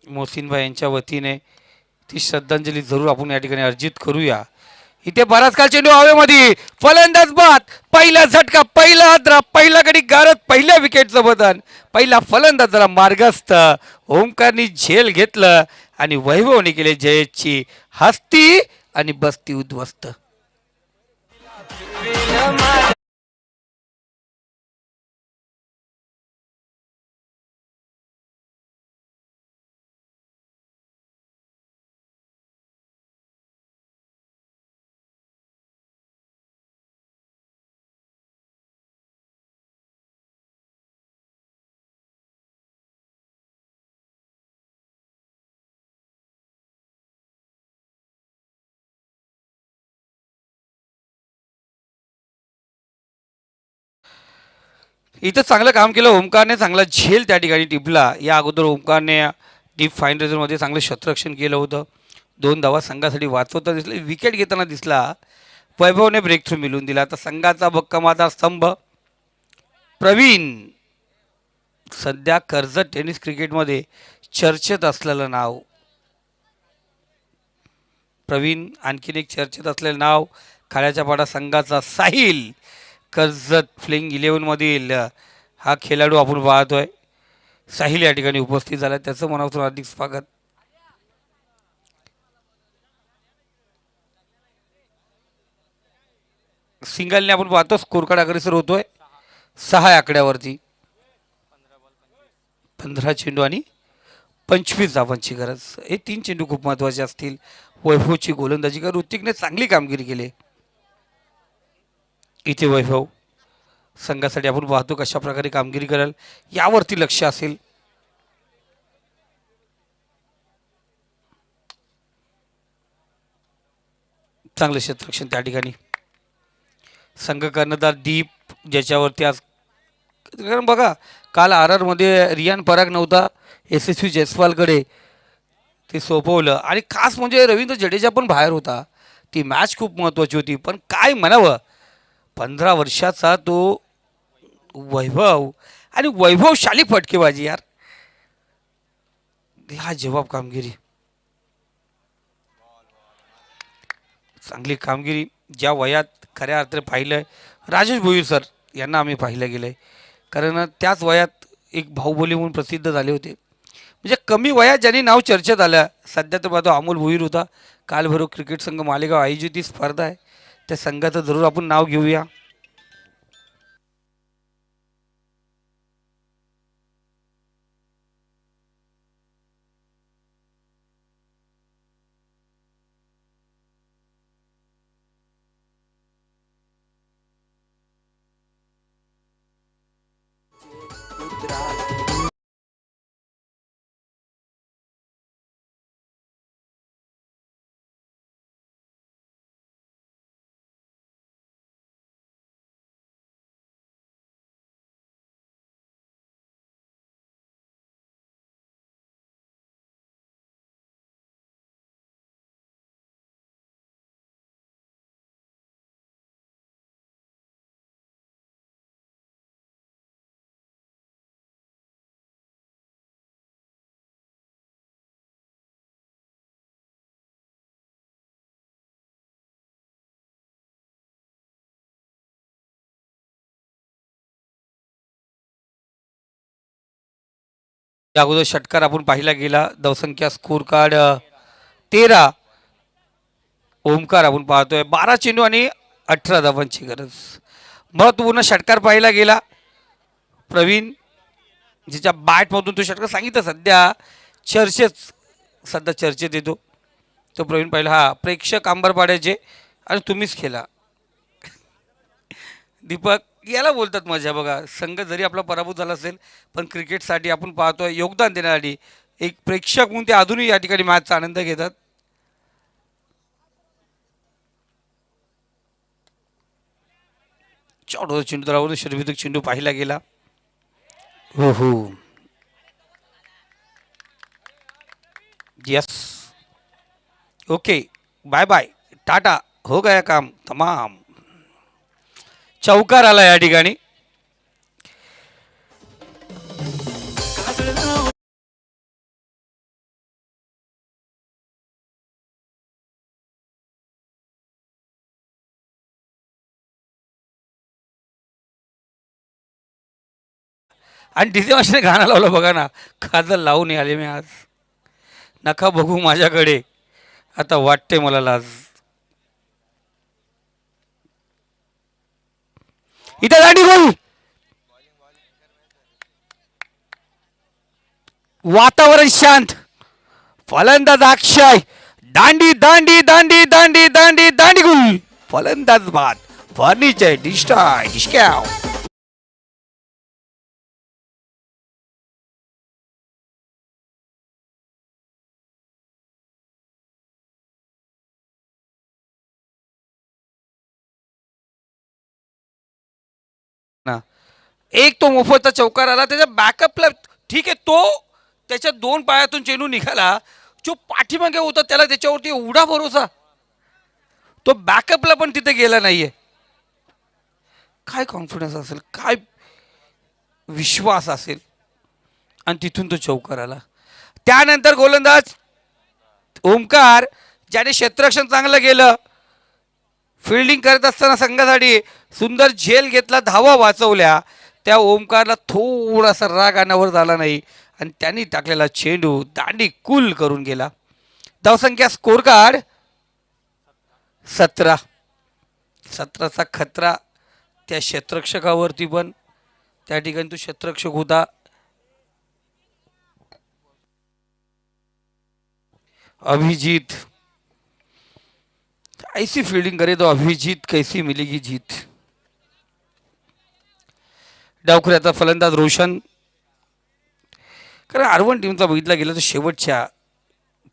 [SPEAKER 2] मोहसिनभाई यांच्या वतीने ती श्रद्धांजली जरूर आपण या ठिकाणी अर्जित करूया. इथे बराच काल चेंडू हवेमध्ये फलंदाज बाद पहिला झटका पहिला हादरा पहिला गडी गारत पहिल्या विकेटचं बदन पहिला फलंदाजाला मार्गस्थ ओमकारनी झेल घेतलं आणि वैभवने केले जयची हस्ती आणि बस्ती उद्ध्वस्त. इथं चांगलं काम केलं ओमकारने. चांगला झेल त्या ठिकाणी टिपला. या अगोदर ओमकारने डीप फाईन रेझरमध्ये चांगलं शतरक्षण केलं होतं. 2 धावा संघासाठी वाचवता दिसले. विकेट घेताना दिसला. वैभवने ब्रेक थ्रू मिळवून दिला. आता संघाचा भक्कमाचा स्तंभ प्रवीण सध्या कर्जत टेनिस क्रिकेटमध्ये चर्चेत असलेलं नाव. प्रवीण आणखीन एक चर्चेत असलेलं नाव. खाण्याच्या पाडा संघाचा साहिल कर्जत फ्लिंग 11 मधील हा खेळाडू आपण पाहतोय. साहिल या ठिकाणी उपस्थित झाला त्याचं मनापासून हार्दिक स्वागत. सिंगलने आपण पाहतो स्कोर कार्ड अग्रेसर होतोय 6 आकड्यावरती. 15 चेंडू आणि 25 धावांची गरज. हे 3 चेंडू खूप महत्त्वाचे असतील. वैभवची गोलंदाजी कर, ऋतिकने चांगली कामगिरी केली. इथे वैभव संघासाठी आपण पाहतो कशा प्रकारे कामगिरी करेल यावरती लक्ष असेल. चांगलं क्षेत्ररक्षण त्या ठिकाणी. संघ कर्णधार दीप ज्याच्यावरती आज, कारण बघा काल मध्ये रियान पराग नव्हता, यशस्वी जयस्वालकडे ते सोपवलं आणि खास म्हणजे रवींद्र जडेजा पण बाहेर होता. ती मॅच खूप महत्त्वाची होती. पण काय म्हणावं, 15 वर्षाचा तो वैभव आणि वैभवशाली फटकेबाजी यार, हा जवाब कामगिरी, चांगली कामगिरी. ज्या वयात खऱ्या अर्थाने पाहिलं राजेश भोईर सर यांना आम्ही पाहिलं गेलं आहे, कारण त्याच वयात एक बाहुबली म्हणून प्रसिद्ध झाले होते. म्हणजे कमी वयात ज्यांनी नाव चर्चेत आलं. सध्या तर पाहतो अमोल भोईर होता. काल भरो क्रिकेट संघ मालेगाव आयोजित ही स्पर्धा आहे, त्या संघाचं जरूर आपण नाव घेऊया. त्या अगोदर षटकार आपण पाहिला गेला. धावसंख्या स्कोर कार्ड 13. ओमकार आपण पाहतोय 12 चेंडू आणि 18 धावांची गरज. महत्वपूर्ण षटकार पाहिला गेला. प्रवीण जिच्या बॅटमधून तो षटकार सांगितलं सध्या चर्चेत येतो तो प्रवीण पाहिला. हा प्रेक्षक अंबर पाड्याचे आणि तुम्हीच खेळा. दीपक याला बोलतात मजा. बघा संघ जरी आपला पराभूत झाला असेल पण क्रिकेटसाठी आपण पाहतोय योगदान देण्यासाठी एक प्रेक्षक म्हणून ते अजूनही या ठिकाणी मॅचचा आनंद घेतात. चौदा चेंडू तरावर शर्वितक चेंडू पाहिला गेला. हो हो yes okay bye bye tata हो गया काम तमाम. चौकार आला या ठिकाणी. आणि तिथे माशाने गाणं लावलं बघा ना, काजल लावून आले मी आज, नका बघू माझ्याकडे आता वाटते मला लाज. इथे दांडी बोल, वातावरण शांत, फलंदाज अक्षय, दांडी दांडी दांडी दांडी दांडी दांडी गुल, फलंदाज बाद, फर्निचर डिस्टाय डिस्कॅव. एक तो मोफतचा चौकार आला त्याच्या बॅकअपला. ठीक आहे, तो त्याच्या 2 पायातून चेंडू निघाला, जो पाठीमागे होता त्याला त्याच्यावरती एवढा भरोसा, तो बॅकअपला पण तिथे गेला नाहीये. काय कॉन्फिडन्स असेल, काय विश्वास असेल, आणि तिथून तो चौकार आला. त्यानंतर गोलंदाज ओमकार ज्याने क्षेत्ररक्षण चांगलं केलं, फिल्डिंग करत असताना संघासाठी सुंदर झेल घेतला, धावा वाचवल्या. त्या ओमकारला थोडासा राग अनावर झाला नाही आणि त्यांनी टाकलेला चेंडू दांडी कुल करून गेला. धावसंख्या स्कोर कार्ड 17. 17चा खतरा त्या क्षेत्ररक्षकावरती, पण त्या ठिकाणी तो क्षेत्ररक्षक होता अभिजीत, ऐसी फील्डिंग करे तो अभिजीत कैसी मिलेगी जीत. डावखुऱ्याचा फलंदाज रोशन. कारण आर1 टीमचा बघितला गेला तर शेवटच्या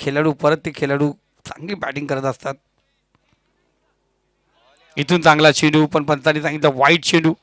[SPEAKER 2] खेळाडू परत ते खेळाडू चांगली बॅटिंग करत असतात. इथून चांगला चेंडू पण पंतांनी सांगितलं वाईट चेंडू.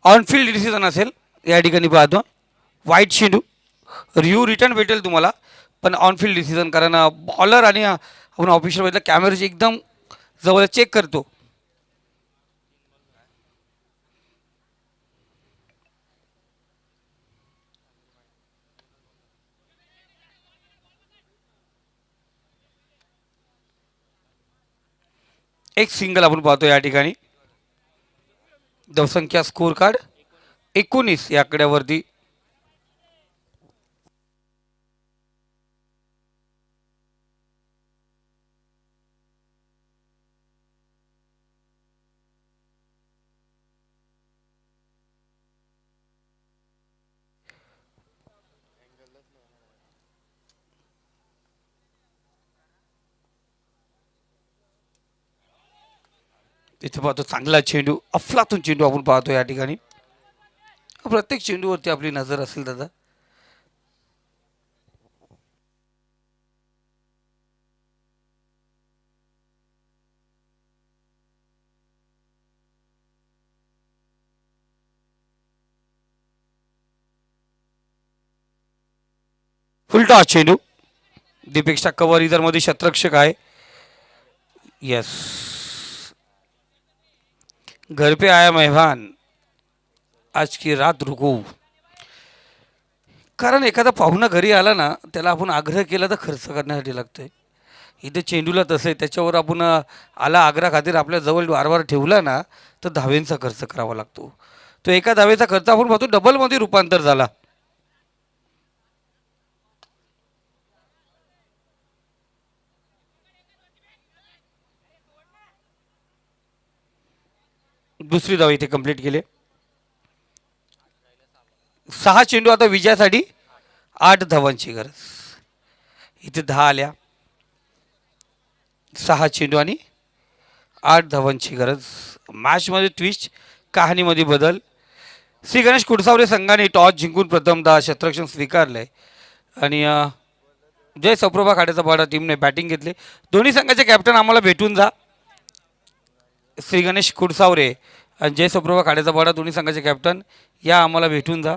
[SPEAKER 2] ऑनफिल्ड डिसिजन असेल या ठिकाणी पाहतो. वाईट चेंडू. रिव्ह्यू रिटर्न भेटेल तुम्हाला पण ऑनफिल्ड डिसिजन. कारण बॉलर आणि आपण ऑफिशियल बघितलं कॅमेऱ्याची एकदम जवळ चेक करतो. एक सिंगल आपण पाहतो या ठिकाणी. धावसंख्या स्कोर कार्ड 19 या आकड्यावरती. इथे पाहतो चांगला चेंडू अफलातून चेंडू आपण पाहतो या ठिकाणी. प्रत्येक चेंडूवरती आपली नजर असेल दादा. फुलटॉस चेंडू. दीपेक्षा कवर इधर मध्ये शतरक्षक आहे. यस. घर पे आया मेहमान आज की रात रुको. कारण एखादा पाहुणा घरी आला ना त्याला आपण आग्रह केला तर खर्च करण्यासाठी लागतंय. इथे चेंडूला तसं आहे. त्याच्यावर आपण आला आग्रह खातीर आपल्या जवळ वारंवार ठेवला ना तर धावेंचा खर्च करावा लागतो. तो एका धावेचा खर्च आपण पाहतो डबलमध्ये रूपांतर झाला. दुसरी धाव इथे कंप्लीट केली. 6 चेंडू आता विजयासाठी 8 धावांची गरज. इथे 10 आल्या. 6 चेंडू आणि 8 धावांची गरज. मॅचमध्ये ट्विस्ट, कहाणीमध्ये बदल. श्री गणेश कुडसावरे संघाने टॉस जिंकून प्रथमतः क्षेत्ररक्षण स्वीकारले आणि जय सप्रभा खाड्याचा पाडा टीमने बॅटिंग घेतली. दोन्ही संघाचे कॅप्टन आम्हाला भेटून जा. श्री गणेश कुडसावरे आणि जय सप्रभा खाड्याचा पाडा दोन्ही संघाचे कॅप्टन या आम्हाला भेटून जा.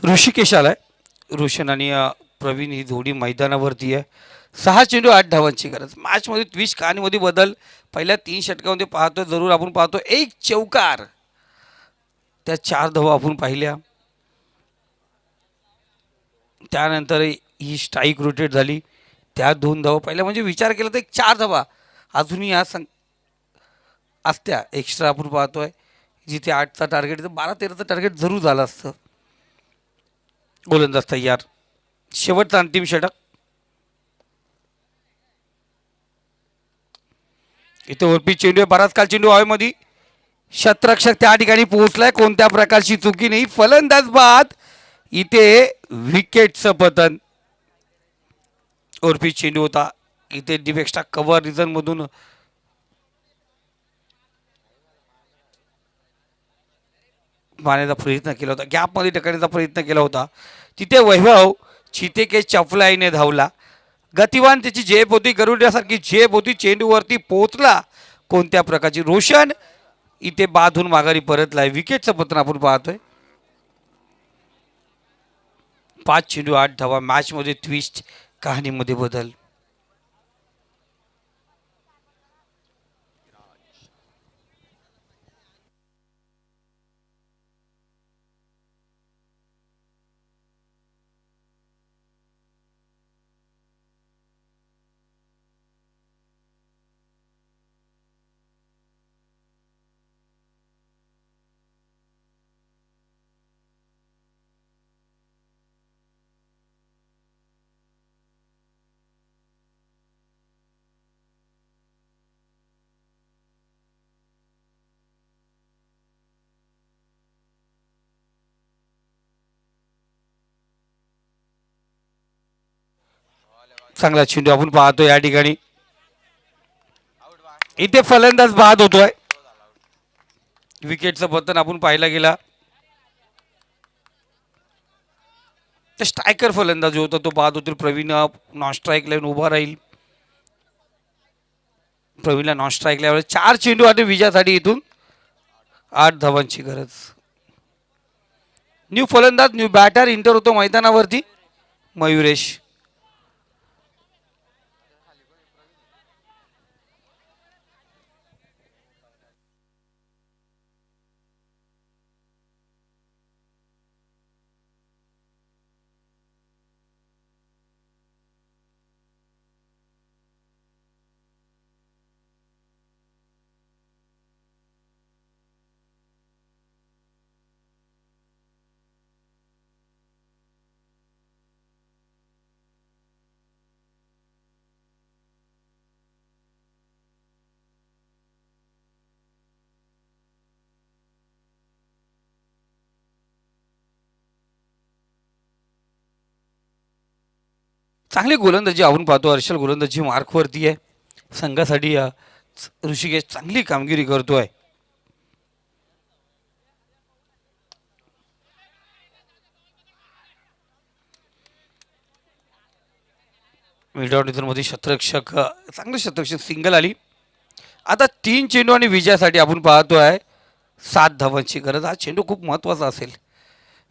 [SPEAKER 2] ऋषिकेश आलाय. रोशन आणि प्रवीण ही जोडी मैदानावरती आहे. 6 चेंडू 8 धावांची गरज. मॅचमध्ये ट्विस्ट, कहाणीमध्ये बदल. पहिल्या 3 षटकामध्ये पाहतो जरूर आपण पाहतो एक चौकार. त्या 4 धावा आपण पाहिल्या. त्यानंतर ही स्ट्राईक रोटेट झाली. त्या 2 धावा पहिल्या म्हणजे विचार केला तर एक 4 धावा अजूनही या असत्या एक्स्ट्रा आपण पाहतोय. जिथे 8चा टार्गेट तर 12-13चं टार्गेट जरूर झालं असतं. गोलंदाज तयार. शेवटचा अंतिम षटक. इथे ओरपी चेंडू आहे, बराच काल चेंडू हवेमध्ये. शतरक्षक त्या ठिकाणी पोहोचलाय, कोणत्या प्रकारची चुकी नाही. फलंदाज बाद. इथे विकेटचं पतन. ओरपी चेंडू होता इथे डिफेक्स्टा कव्हर रिझन मधून मारण्याचा प्रयत्न केला होता, गॅपमध्ये टाकण्याचा प्रयत्न केला होता. तिथे वैभव चितेके चपलाईने धावला. गतिवान त्याची झेप होती, गरुड्यासारखी झेप होती, चेंडूवरती पोहोचला. कोणत्या प्रकारची रोशन इथे बाधून माघारी परतलाय. विकेटचं पतन आपण पाहतोय. 5 चेंडू 8 धावा. मॅचमध्ये ट्विस्ट, कहाणीमध्ये बदल. चांगला चेंडू आपण पाहतो या ठिकाणी. इथे फलंदाज बाद होतोय. विकेटचं पतन आपण पाहायला गेला तर स्ट्रायकर फलंदाज जो होता तो बाद होतो. प्रवीण नॉन स्ट्राईक लाईन उभा राहील. प्रवीणला नॉन स्ट्राईक लाईन 4 चेंडू आणि विजयासाठी इथून 8 धावांची गरज. न्यू फलंदाज न्यू बॅटर इंटर होतो मैदानावरती. मयुरेश. चांगली गोलंदाजी आपण पाहतो. हर्षल गोलंदाजी मार्कवरती आहे. संघासाठी ऋषिकेश चांगली कामगिरी करतोय. मध्ये शतरक्षक चांगलं शतरक्षक सिंगल आली. आता 3 चेंडू आणि विजयासाठी आपण पाहतोय 7 धावांची गरज. हा चेंडू खूप महत्वाचा असेल.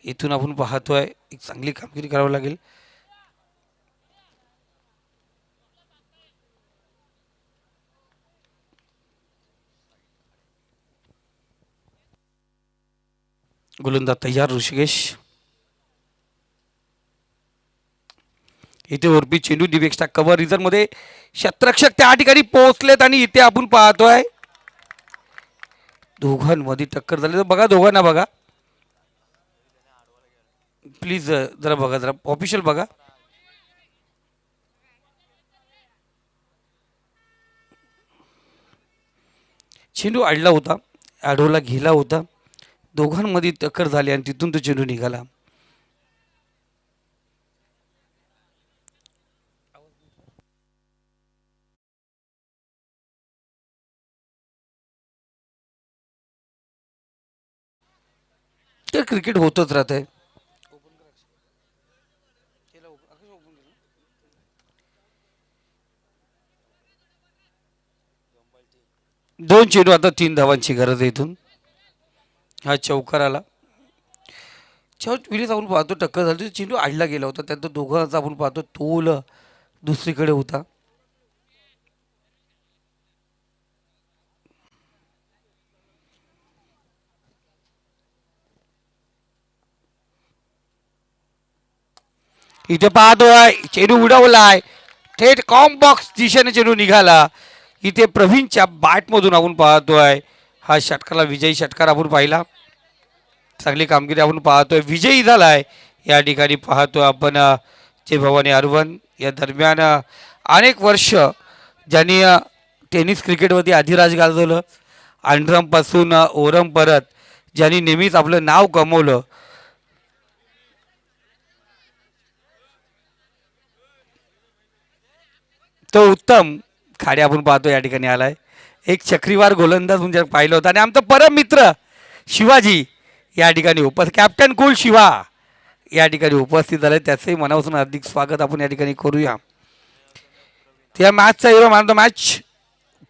[SPEAKER 2] इथून आपण पाहतोय एक चांगली कामगिरी करावी लागेल. गोलंदाज तयार ऋषिकेश. इथे ओरपी चेंडू डिफेक्स्टा कव्हर रिझन मध्ये शतरक्षक त्या ठिकाणी पोहोचलेत आणि इथे आपण पाहतोय दोघांमध्ये टक्कर झाली. तर बघा दोघांना बघा प्लीज, जरा बघा, जरा ऑफिशियल बघा. चेंडू अडला होता, ॲडोला गेला होता, दोघांमध्ये टक्कर झाली आणि तिथून तो चेंडू निघाला. तर क्रिकेट होतच राहत आहे. 2 चेंडू आता 3 धावांची गरज आहे इथून. हा चौकार आला. विलीच आपण पाहतो टक्कर झाली. चेंडू आडला गेला होता, त्यात दोघांचा आपण पाहतो तोल दुसरीकडे होता. इथे पाहतोय चेंडू उडवलाय, थेट कॉम बॉक्स दिशेने चेंडू निघाला. इथे प्रवीणच्या बॅटमधून आपण पाहतोय हा षटकाला विजयी षटकार आपण पाहिला. चांगली कामगिरी आपण पाहतोय. विजयी झालाय या ठिकाणी पाहतोय आपण जय भवानी अरवन या दरम्यान अनेक वर्ष ज्यांनी टेनिस क्रिकेटवरती अधिराज गाजवलं, अंडरमपासून ओरम परत ज्यांनी नेहमीच आपलं नाव कमवलं, तो उत्तम खाडे आपण पाहतो या ठिकाणी आलाय. एक चक्रीवार गोलंदाज म्हणजे पाहिलं होतं आणि आमचा परम मित्र शिवाजी या ठिकाणी कॅप्टन कूल शिवा या ठिकाणी उपस्थित झाले. त्याचंही मनापासून हार्दिक स्वागत आपण या ठिकाणी करूया. त्या मॅचचा हिरो मानतो, मॅच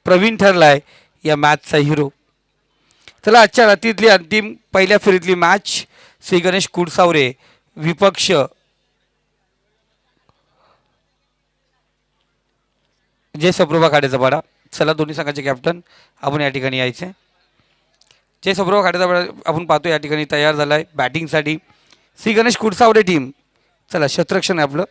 [SPEAKER 2] प्रवीण ठरलाय या मॅचचा हिरो. चला आजच्या रात्रीतली अंतिम पहिल्या फेरीतली मॅच श्री गणेश कुडसावरे विपक्ष जय सप्रभा खाडेचा पाडा. चला दोन्ही संघाचे कॅप्टन आपण या ठिकाणी यायचे. जय सप्रभा खाडेचा पाडा आपण पाहतो या ठिकाणी तयार झालाय बॅटिंगसाठी. श्री गणेश कुडसावरे टीम, चला शतरक्षण आहे आपलं.